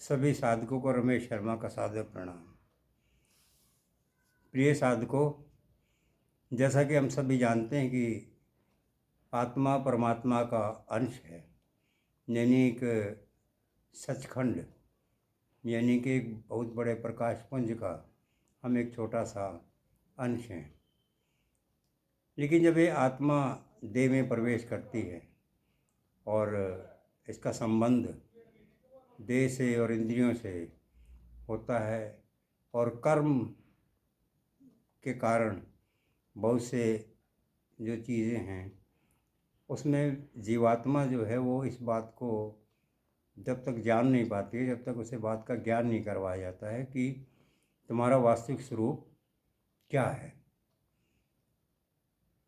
सभी साधकों को रमेश शर्मा का सादर प्रणाम। प्रिय साधकों, जैसा कि हम सभी जानते हैं कि आत्मा परमात्मा का अंश है, यानी एक सचखंड, यानी कि एक बहुत बड़े प्रकाश पुंज का हम एक छोटा सा अंश हैं। लेकिन जब ये आत्मा देह में प्रवेश करती है और इसका संबंध देह से और इंद्रियों से होता है और कर्म के कारण बहुत से जो चीज़ें हैं उसमें जीवात्मा जो है वो इस बात को जब तक जान नहीं पाती है, जब तक उसे बात का ज्ञान नहीं करवाया जाता है कि तुम्हारा वास्तविक स्वरूप क्या है।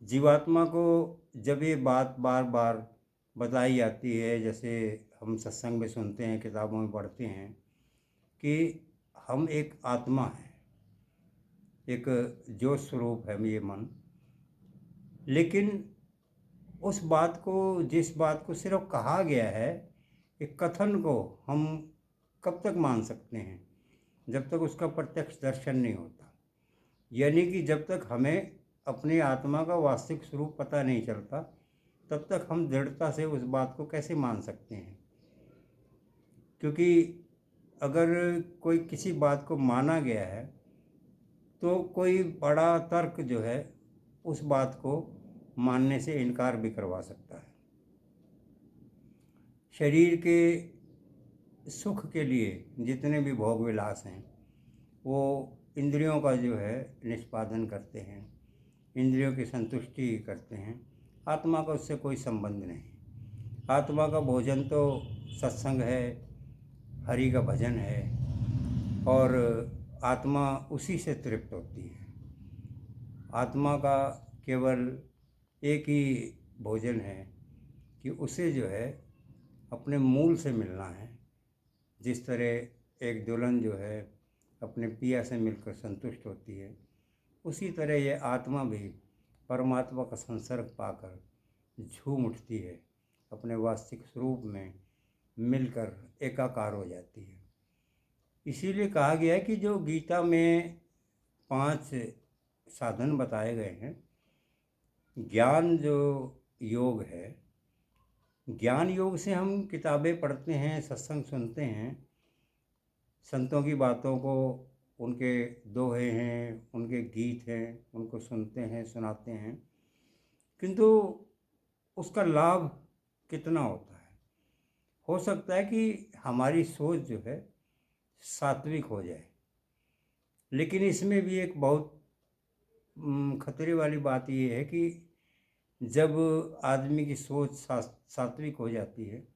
जीवात्मा को जब ये बात बार बार बताई जाती है, जैसे हम सत्संग में सुनते हैं, किताबों में पढ़ते हैं कि हम एक आत्मा है, एक जो स्वरूप है ये मन, लेकिन उस बात को, जिस बात को सिर्फ कहा गया है, एक कथन को हम कब तक मान सकते हैं? जब तक उसका प्रत्यक्ष दर्शन नहीं होता, यानी कि जब तक हमें अपनी आत्मा का वास्तविक स्वरूप पता नहीं चलता, तब तक हम दृढ़ता से उस बात को कैसे मान सकते हैं? क्योंकि अगर कोई किसी बात को माना गया है तो कोई बड़ा तर्क जो है उस बात को मानने से इनकार भी करवा सकता है। शरीर के सुख के लिए जितने भी भोग विलास हैं वो इंद्रियों का जो है निष्पादन करते हैं, इंद्रियों की संतुष्टि करते हैं। आत्मा का उससे कोई संबंध नहीं। आत्मा का भोजन तो सत्संग है, हरि का भजन है, और आत्मा उसी से तृप्त होती है। आत्मा का केवल एक ही भोजन है कि उसे जो है अपने मूल से मिलना है। जिस तरह एक दुल्हन जो है अपने पिया से मिलकर संतुष्ट होती है, उसी तरह ये आत्मा भी परमात्मा का संसर्ग पाकर झूम उठती है, अपने वास्तविक स्वरूप में मिलकर एकाकार हो जाती है। इसीलिए कहा गया है कि जो गीता में 5 साधन बताए गए हैं, ज्ञान जो योग है, ज्ञान योग से हम किताबें पढ़ते हैं, सत्संग सुनते हैं, संतों की बातों को, उनके दोहे हैं, उनके गीत हैं, उनको सुनते हैं, सुनाते हैं, किंतु उसका लाभ कितना होता है? हो सकता है कि हमारी सोच जो है सात्विक हो जाए, लेकिन इसमें भी एक बहुत खतरे वाली बात ये है कि जब आदमी की सोच सात्विक हो जाती है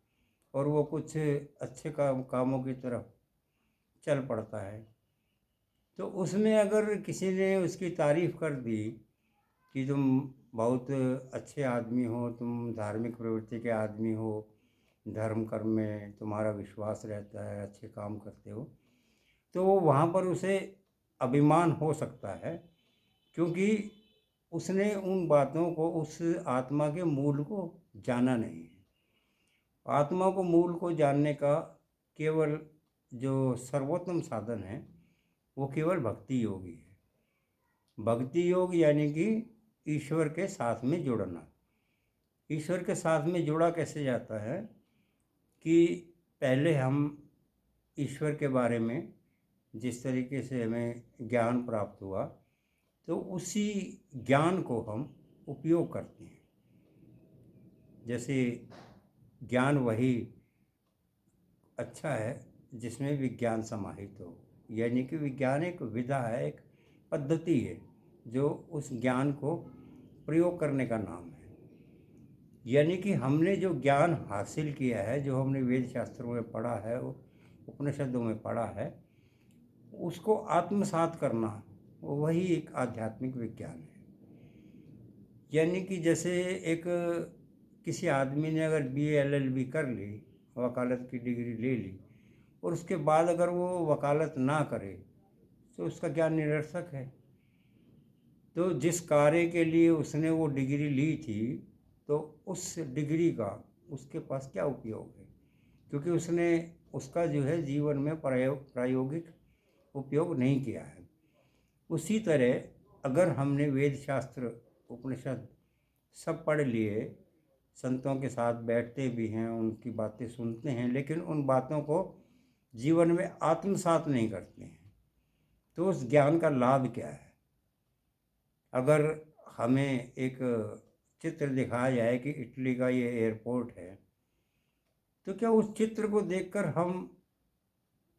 और वो कुछ अच्छे कामों की तरफ चल पड़ता है, तो उसमें अगर किसी ने उसकी तारीफ़ कर दी कि तुम बहुत अच्छे आदमी हो, तुम धार्मिक प्रवृत्ति के आदमी हो, धर्म कर्म में तुम्हारा विश्वास रहता है, अच्छे काम करते हो, तो वहाँ पर उसे अभिमान हो सकता है, क्योंकि उसने उन बातों को, उस आत्मा के मूल को जाना नहीं है। आत्मा को, मूल को जानने का केवल जो सर्वोत्तम साधन है वो केवल भक्ति योग ही है। भक्ति योग यानी कि ईश्वर के साथ में जुड़ना। ईश्वर के साथ में जुड़ा कैसे जाता है कि पहले हम ईश्वर के बारे में जिस तरीके से हमें ज्ञान प्राप्त हुआ, तो उसी ज्ञान को हम उपयोग करते हैं। जैसे ज्ञान वही अच्छा है जिसमें विज्ञान समाहित हो, यानी कि विज्ञान एक विधा है, एक पद्धति है जो उस ज्ञान को प्रयोग करने का नाम है। यानी कि हमने जो ज्ञान हासिल किया है, जो हमने वेद शास्त्रों में पढ़ा है, उपनिषदों में पढ़ा है, उसको आत्मसात करना, वही एक आध्यात्मिक विज्ञान है। यानी कि जैसे एक किसी आदमी ने अगर BA LLB कर ली, वकालत की डिग्री ले ली, और उसके बाद अगर वो वकालत ना करे तो उसका ज्ञान निरर्थक है। तो जिस कार्य के लिए उसने वो डिग्री ली थी, तो उस डिग्री का उसके पास क्या उपयोग है? क्योंकि उसने उसका जो है जीवन में प्रायोगिक उपयोग नहीं किया है। उसी तरह अगर हमने वेद शास्त्र, उपनिषद सब पढ़ लिए, संतों के साथ बैठते भी हैं, उनकी बातें सुनते हैं, लेकिन उन बातों को जीवन में आत्मसात नहीं करते हैं, तो उस ज्ञान का लाभ क्या है? अगर हमें एक चित्र दिखाया जाए कि इटली का ये एयरपोर्ट है, तो क्या उस चित्र को देखकर हम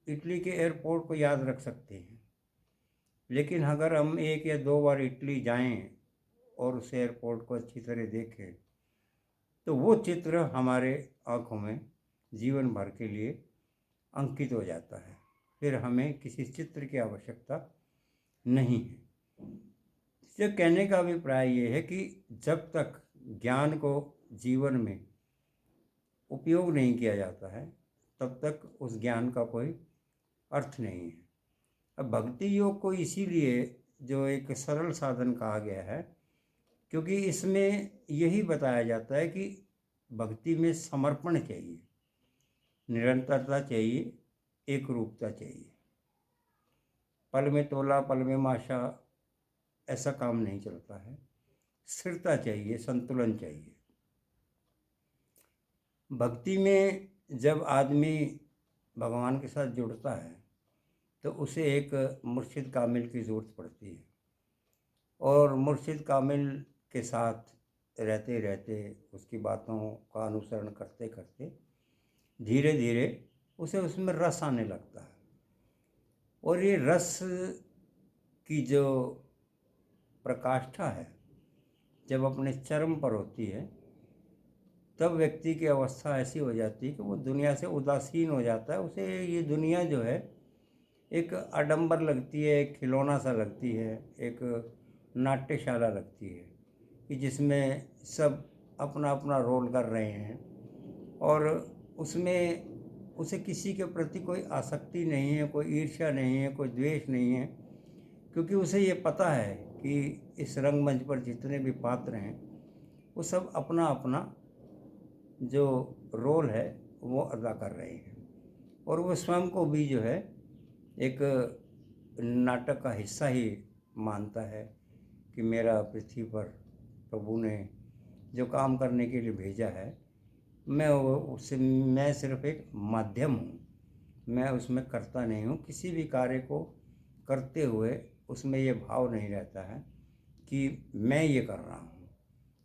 इटली के एयरपोर्ट को याद रख सकते हैं? लेकिन अगर हम एक या दो बार इटली जाएं और उस एयरपोर्ट को अच्छी तरह देखें, तो वो चित्र हमारे आँखों में जीवन भर के लिए अंकित हो जाता है। फिर हमें किसी चित्र की आवश्यकता नहीं है। इससे कहने का अभिप्राय ये है कि जब तक ज्ञान को जीवन में उपयोग नहीं किया जाता है, तब तक उस ज्ञान का कोई अर्थ नहीं है। अब भक्ति योग को इसीलिए जो एक सरल साधन कहा गया है, क्योंकि इसमें यही बताया जाता है कि भक्ति में समर्पण चाहिए, निरंतरता चाहिए, एक रूपता चाहिए। पल में तोला पल में माशा ऐसा काम नहीं चलता है। स्थिरता चाहिए, संतुलन चाहिए। भक्ति में जब आदमी भगवान के साथ जुड़ता है तो उसे एक मुर्शिद कामिल की ज़रूरत पड़ती है, और मुर्शिद कामिल के साथ रहते रहते, उसकी बातों का अनुसरण करते करते धीरे धीरे उसे उसमें रस आने लगता है। और ये रस की जो प्रकाष्ठा है, जब अपने चरम पर होती है, तब व्यक्ति की अवस्था ऐसी हो जाती है कि वो दुनिया से उदासीन हो जाता है। उसे ये दुनिया जो है एक आडंबर लगती है, एक खिलौना सा लगती है, एक नाट्यशाला लगती है कि जिसमें सब अपना अपना रोल कर रहे हैं, और उसमें उसे किसी के प्रति कोई आसक्ति नहीं है, कोई ईर्ष्या नहीं है, कोई द्वेष नहीं है, क्योंकि उसे ये पता है कि इस रंगमंच पर जितने भी पात्र हैं वो सब अपना अपना जो रोल है वो अदा कर रहे हैं, और वो स्वयं को भी जो है एक नाटक का हिस्सा ही मानता है कि मेरा पृथ्वी पर प्रभु ने जो काम करने के लिए भेजा है, मैं सिर्फ एक माध्यम हूँ, मैं उसमें करता नहीं हूँ। किसी भी कार्य को करते हुए उसमें ये भाव नहीं रहता है कि मैं ये कर रहा हूँ,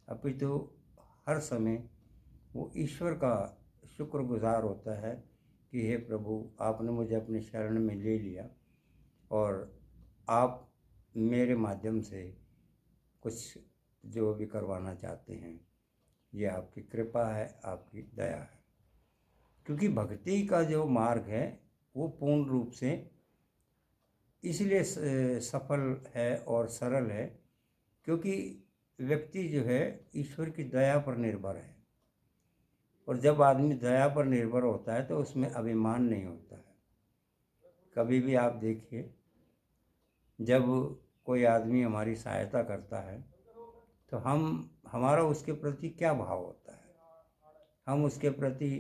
अपितु हर समय वो ईश्वर का शुक्रगुजार होता है कि हे प्रभु, आपने मुझे अपने शरण में ले लिया और आप मेरे माध्यम से कुछ जो भी करवाना चाहते हैं, ये आपकी कृपा है, आपकी दया है। क्योंकि भक्ति का जो मार्ग है वो पूर्ण रूप से इसलिए सफल है और सरल है क्योंकि व्यक्ति जो है ईश्वर की दया पर निर्भर है, और जब आदमी दया पर निर्भर होता है तो उसमें अभिमान नहीं होता है। कभी भी आप देखिए, जब कोई आदमी हमारी सहायता करता है तो हमारा उसके प्रति क्या भाव होता है? हम उसके प्रति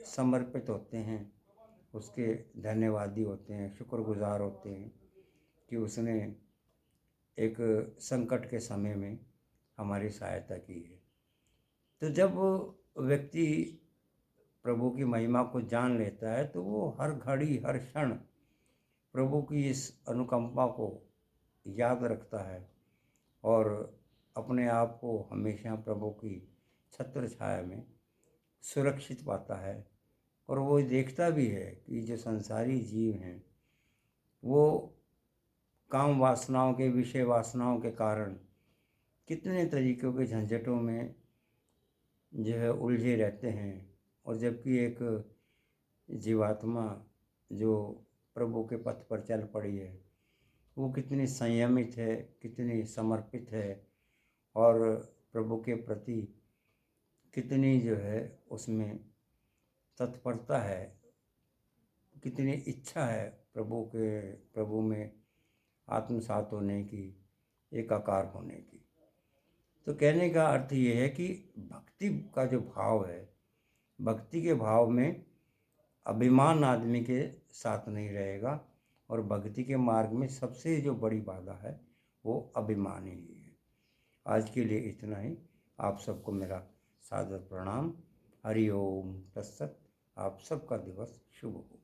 समर्पित होते हैं, उसके धन्यवादी होते हैं, शुक्रगुजार होते हैं कि उसने एक संकट के समय में हमारी सहायता की है। तो जब व्यक्ति प्रभु की महिमा को जान लेता है तो वो हर घड़ी हर क्षण प्रभु की इस अनुकंपा को याद रखता है और अपने आप को हमेशा प्रभु की छत्र छाया में सुरक्षित पाता है। और वो देखता भी है कि जो संसारी जीव हैं वो काम वासनाओं के, विषय वासनाओं के कारण कितने तरीक़ों के झंझटों में जो है उलझे रहते हैं, और जबकि एक जीवात्मा जो प्रभु के पथ पर चल पड़ी है वो कितनी संयमित है, कितनी समर्पित है, और प्रभु के प्रति कितनी जो है उसमें तत्परता है, कितनी इच्छा है प्रभु में आत्मसात होने की, एकाकार होने की। तो कहने का अर्थ ये है कि भक्ति का जो भाव है, भक्ति के भाव में अभिमान आदमी के साथ नहीं रहेगा। और भक्ति के मार्ग में सबसे जो बड़ी बाधा है वो अभिमान ही है। आज के लिए इतना ही। आप सबको मेरा सादर प्रणाम। हरि ओम तत्सत। आप सबका दिवस शुभ हो।